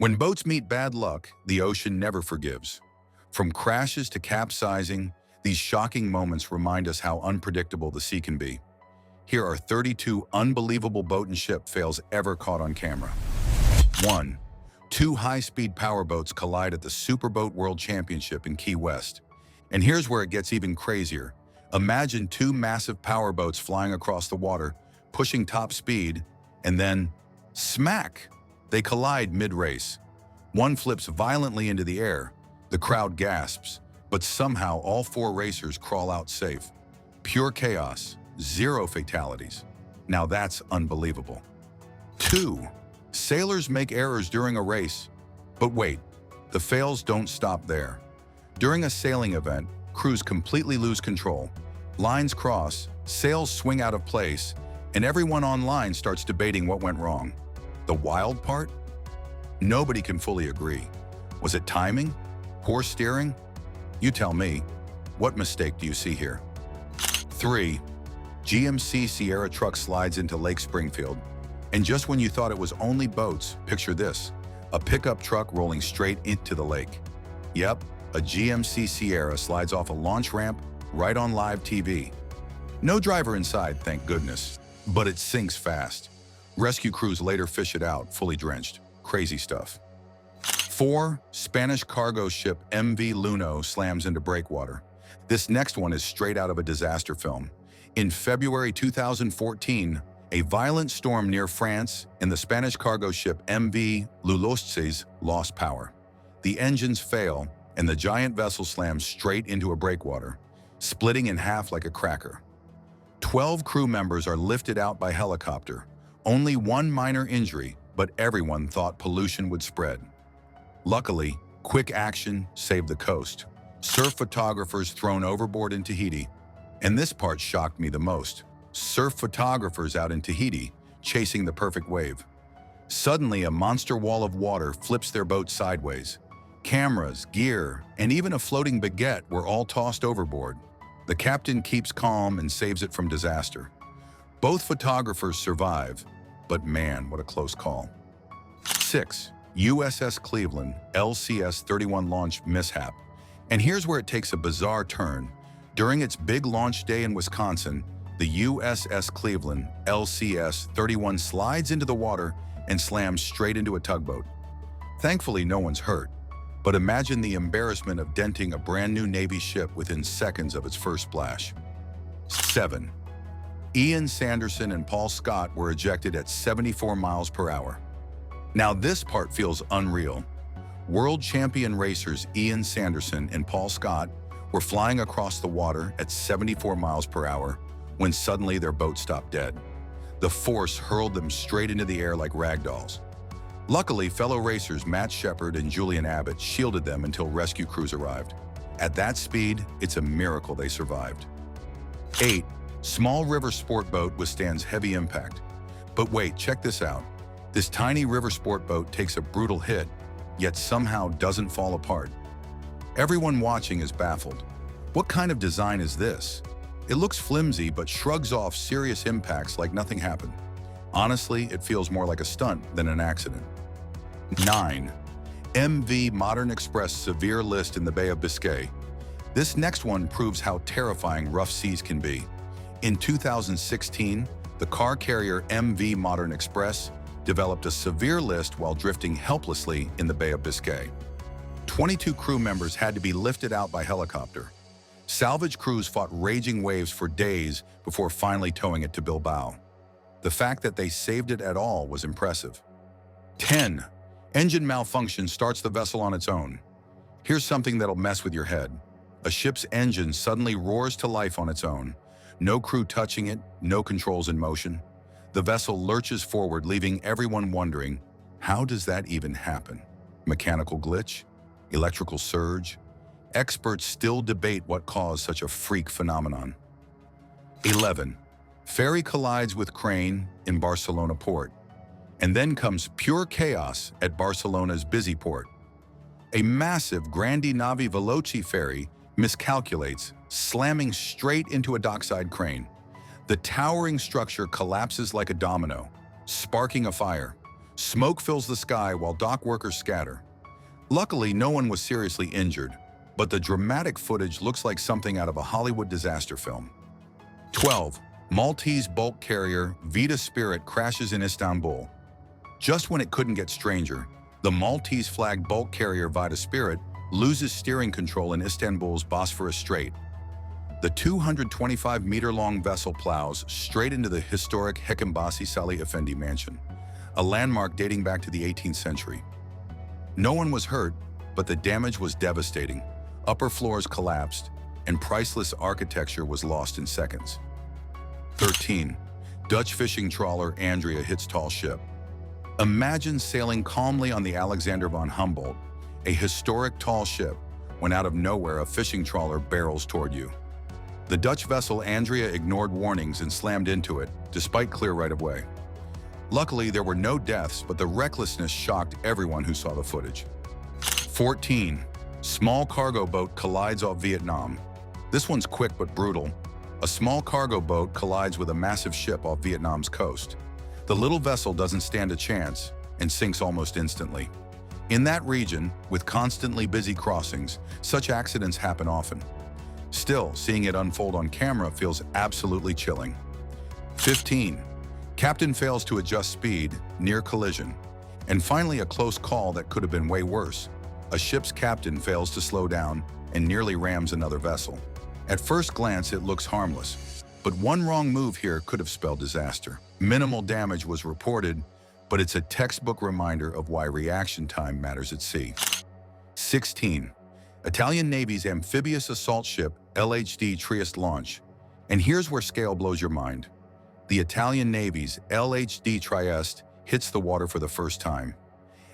When boats meet bad luck, the ocean never forgives. From crashes to capsizing, these shocking moments remind us how unpredictable the sea can be. Here are 32 unbelievable boat and ship fails ever caught on camera. 1. Two high-speed powerboats collide at the Superboat World Championship in Key West. And here's where it gets even crazier. Imagine two massive powerboats flying across the water, pushing top speed, and then smack! They collide mid-race. One flips violently into the air. The crowd gasps, but somehow all four racers crawl out safe. Pure chaos, zero fatalities. Now that's unbelievable. 2. Sailors make errors during a race. But wait, the fails don't stop there. During a sailing event, crews completely lose control. Lines cross, sails swing out of place, and everyone online starts debating what went wrong. The wild part? Nobody can fully agree. Was it timing? Poor steering? You tell me. What mistake do you see here? 3. GMC Sierra truck slides into Lake Springfield. And just when you thought it was only boats, picture this. A pickup truck rolling straight into the lake. Yep, a GMC Sierra slides off a launch ramp right on live TV. No driver inside, thank goodness. But it sinks fast. Rescue crews later fish it out, fully drenched. Crazy stuff. 4. Spanish cargo ship MV Luno slams into breakwater. This next one is straight out of a disaster film. In February 2014, a violent storm near France and the Spanish cargo ship MV Lulosces lost power. The engines fail, and the giant vessel slams straight into a breakwater, splitting in half like a cracker. 12 crew members are lifted out by helicopter. Only one minor injury, but everyone thought pollution would spread. Luckily, quick action saved the coast. Surf photographers thrown overboard in Tahiti. And this part shocked me the most. Surf photographers out in Tahiti, chasing the perfect wave. Suddenly, a monster wall of water flips their boat sideways. Cameras, gear, and even a floating baguette were all tossed overboard. The captain keeps calm and saves it from disaster. Both photographers survive, but man, what a close call. 6. USS Cleveland LCS-31 launch mishap. And here's where it takes a bizarre turn. During its big launch day in Wisconsin, the USS Cleveland LCS-31 slides into the water and slams straight into a tugboat. Thankfully, no one's hurt. But imagine the embarrassment of denting a brand new Navy ship within seconds of its first splash. 7. Ian Sanderson and Paul Scott were ejected at 74 miles per hour. Now this part feels unreal. World champion racers Ian Sanderson and Paul Scott were flying across the water at 74 miles per hour when suddenly their boat stopped dead. The force hurled them straight into the air like ragdolls. Luckily, fellow racers Matt Shepard and Julian Abbott shielded them until rescue crews arrived. At that speed, it's a miracle they survived. 8. Small river sport boat withstands heavy impact. But wait, check this out. This tiny river sport boat takes a brutal hit, yet somehow doesn't fall apart. Everyone watching is baffled. What kind of design is this? It looks flimsy but shrugs off serious impacts like nothing happened. Honestly, it feels more like a stunt than an accident. 9. MV Modern Express severe list in the Bay of Biscay. This next one proves how terrifying rough seas can be. In 2016, the car carrier MV Modern Express developed a severe list while drifting helplessly in the Bay of Biscay. 22 crew members had to be lifted out by helicopter. Salvage crews fought raging waves for days before finally towing it to Bilbao. The fact that they saved it at all was impressive. 10. Engine malfunction starts the vessel on its own. Here's something that'll mess with your head. A ship's engine suddenly roars to life on its own. No crew touching it, no controls in motion. The vessel lurches forward, leaving everyone wondering, how does that even happen? Mechanical glitch? Electrical surge? Experts still debate what caused such a freak phenomenon. 11. Ferry collides with crane in Barcelona port. And then comes pure chaos at Barcelona's busy port. A massive Grandi Navi Veloci ferry miscalculates, slamming straight into a dockside crane. The towering structure collapses like a domino, sparking a fire. Smoke fills the sky while dock workers scatter. Luckily, no one was seriously injured, but the dramatic footage looks like something out of a Hollywood disaster film. 12. Maltese bulk carrier Vita Spirit crashes in Istanbul. Just when it couldn't get stranger, the Maltese-flagged bulk carrier Vita Spirit loses steering control in Istanbul's Bosphorus Strait. The 225-meter-long vessel plows straight into the historic Hekimbashi Salih Effendi mansion, a landmark dating back to the 18th century. No one was hurt, but the damage was devastating. Upper floors collapsed, and priceless architecture was lost in seconds. 13. Dutch fishing trawler Andrea hits tall ship. Imagine sailing calmly on the Alexander von Humboldt, a historic tall ship, when out of nowhere a fishing trawler barrels toward you. The Dutch vessel Andrea ignored warnings and slammed into it, despite clear right-of-way. Luckily, there were no deaths, but the recklessness shocked everyone who saw the footage. 14. Small cargo boat collides off Vietnam. This one's quick but brutal. A small cargo boat collides with a massive ship off Vietnam's coast. The little vessel doesn't stand a chance and sinks almost instantly. In that region, with constantly busy crossings, such accidents happen often. Still, seeing it unfold on camera feels absolutely chilling. 15. Captain fails to adjust speed, near collision. And finally, a close call that could have been way worse. A ship's captain fails to slow down and nearly rams another vessel. At first glance, it looks harmless, but one wrong move here could have spelled disaster. Minimal damage was reported, but it's a textbook reminder of why reaction time matters at sea. 16. Italian Navy's amphibious assault ship LHD Trieste launch. And here's where scale blows your mind. The Italian Navy's LHD Trieste hits the water for the first time.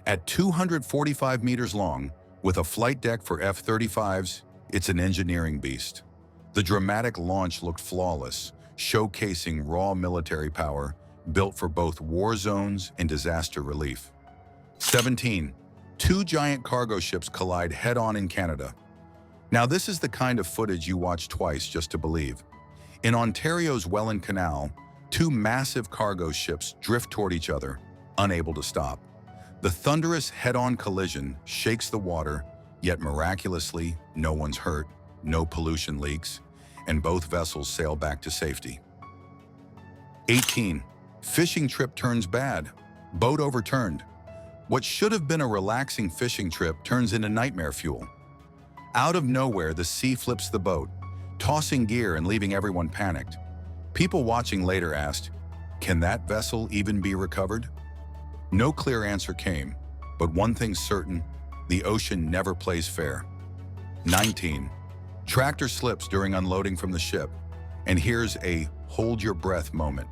At 245 meters long, with a flight deck for F-35s, it's an engineering beast. The dramatic launch looked flawless, showcasing raw military power built for both war zones and disaster relief. 17. Two giant cargo ships collide head-on in Canada. Now, this is the kind of footage you watch twice just to believe. In Ontario's Welland Canal, two massive cargo ships drift toward each other, unable to stop. The thunderous head-on collision shakes the water, yet miraculously, no one's hurt, no pollution leaks, and both vessels sail back to safety. 18. Fishing trip turns bad. Boat overturned. What should have been a relaxing fishing trip turns into nightmare fuel. Out of nowhere, the sea flips the boat, tossing gear and leaving everyone panicked. People watching later asked, "Can that vessel even be recovered?" No clear answer came, but one thing's certain, the ocean never plays fair. 19. Tractor slips during unloading from the ship, and here's a hold your breath moment.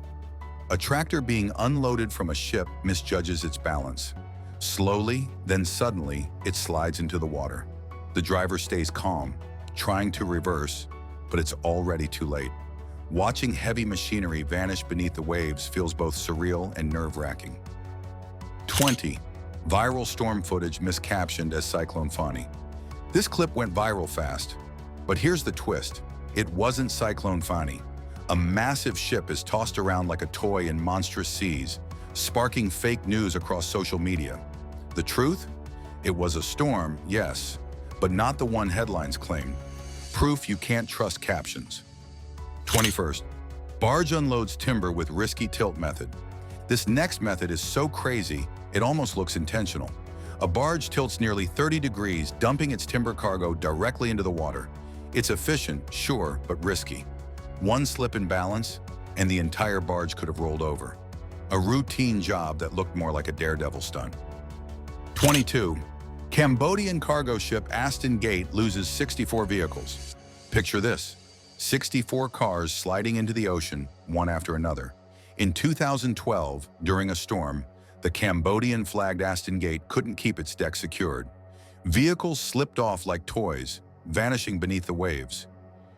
A tractor being unloaded from a ship misjudges its balance. Slowly, then suddenly, it slides into the water. The driver stays calm, trying to reverse, but it's already too late. Watching heavy machinery vanish beneath the waves feels both surreal and nerve-wracking. 20. Viral storm footage miscaptioned as Cyclone Fani. This clip went viral fast, but here's the twist. It wasn't Cyclone Fani. A massive ship is tossed around like a toy in monstrous seas, sparking fake news across social media. The truth? It was a storm, yes, but not the one headlines claim. Proof you can't trust captions. 21st. Barge unloads timber with risky tilt method. This next method is so crazy, it almost looks intentional. A barge tilts nearly 30 degrees, dumping its timber cargo directly into the water. It's efficient, sure, but risky. One slip in balance, and the entire barge could have rolled over. A routine job that looked more like a daredevil stunt. 22. Cambodian cargo ship Aston Gate loses 64 vehicles. Picture this. 64 cars sliding into the ocean, one after another. In 2012, during a storm, the Cambodian-flagged Aston Gate couldn't keep its deck secured. Vehicles slipped off like toys, vanishing beneath the waves.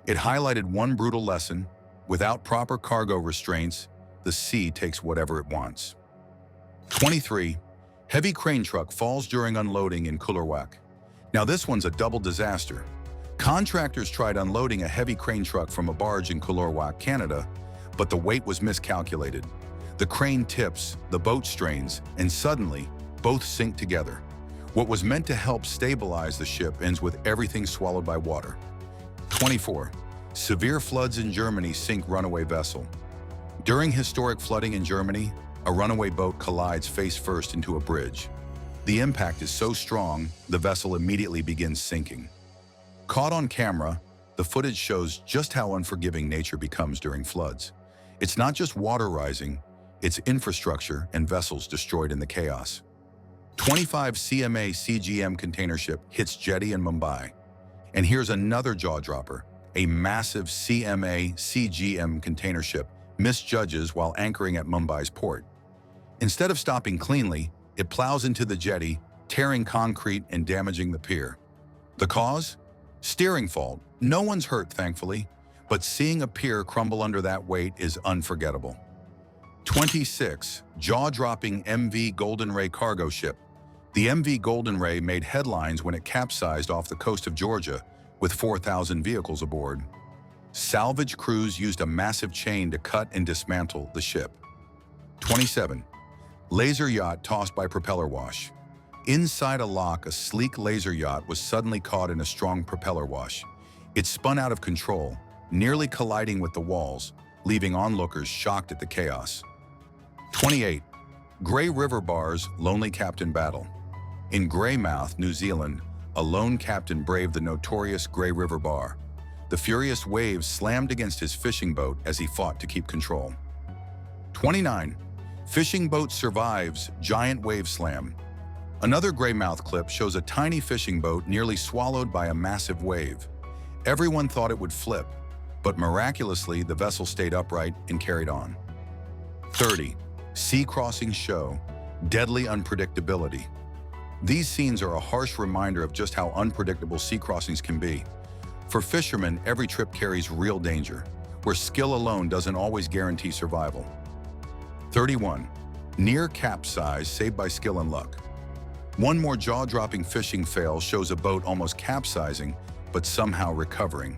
It highlighted one brutal lesson: without proper cargo restraints, the sea takes whatever it wants. 23. Heavy crane truck falls during unloading in Kullerwak. Now this one's a double disaster. Contractors tried unloading a heavy crane truck from a barge in Kullerwak, Canada, but the weight was miscalculated. The crane tips, the boat strains, and suddenly, both sink together. What was meant to help stabilize the ship ends with everything swallowed by water. 24. Severe floods in Germany sink runaway vessel. During historic flooding in Germany, a runaway boat collides face first into a bridge. The impact is so strong, the vessel immediately begins sinking. Caught on camera, the footage shows just how unforgiving nature becomes during floods. It's not just water rising, it's infrastructure and vessels destroyed in the chaos. 25 CMA CGM container ship hits jetty in Mumbai. And here's another jaw-dropper. A massive CMA CGM container ship misjudges while anchoring at Mumbai's port. Instead of stopping cleanly, it plows into the jetty, tearing concrete and damaging the pier. The cause? Steering fault. No one's hurt, thankfully, but seeing a pier crumble under that weight is unforgettable. 26. Jaw-dropping MV Golden Ray cargo ship. The MV Golden Ray made headlines when it capsized off the coast of Georgia with 4,000 vehicles aboard. Salvage crews used a massive chain to cut and dismantle the ship. 27. Laser yacht tossed by propeller wash. Inside a lock, a sleek laser yacht was suddenly caught in a strong propeller wash. It spun out of control, nearly colliding with the walls, leaving onlookers shocked at the chaos. 28. Grey River Bar's Lonely Captain Battle. In Greymouth, New Zealand, a lone captain braved the notorious Grey River Bar. The furious waves slammed against his fishing boat as he fought to keep control. 29. Fishing boat survives giant wave slam. Another Greymouth clip shows a tiny fishing boat nearly swallowed by a massive wave. Everyone thought it would flip, but miraculously the vessel stayed upright and carried on. 30. Sea crossing show, deadly unpredictability. These scenes are a harsh reminder of just how unpredictable sea crossings can be. For fishermen, every trip carries real danger, where skill alone doesn't always guarantee survival. 31. Near capsize saved by skill and luck. One more jaw-dropping fishing fail shows a boat almost capsizing, but somehow recovering.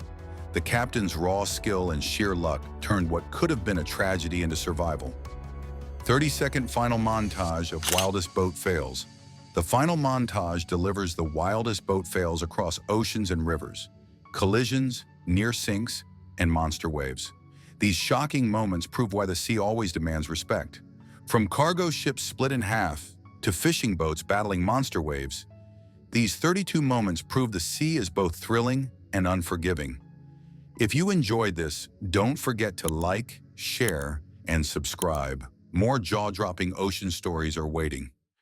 The captain's raw skill and sheer luck turned what could have been a tragedy into survival. 30-second final montage of wildest boat fails. The final montage delivers the wildest boat fails across oceans and rivers, collisions, near sinks, and monster waves. These shocking moments prove why the sea always demands respect. From cargo ships split in half to fishing boats battling monster waves, these 32 moments prove the sea is both thrilling and unforgiving. If you enjoyed this, don't forget to like, share, and subscribe. More jaw-dropping ocean stories are waiting.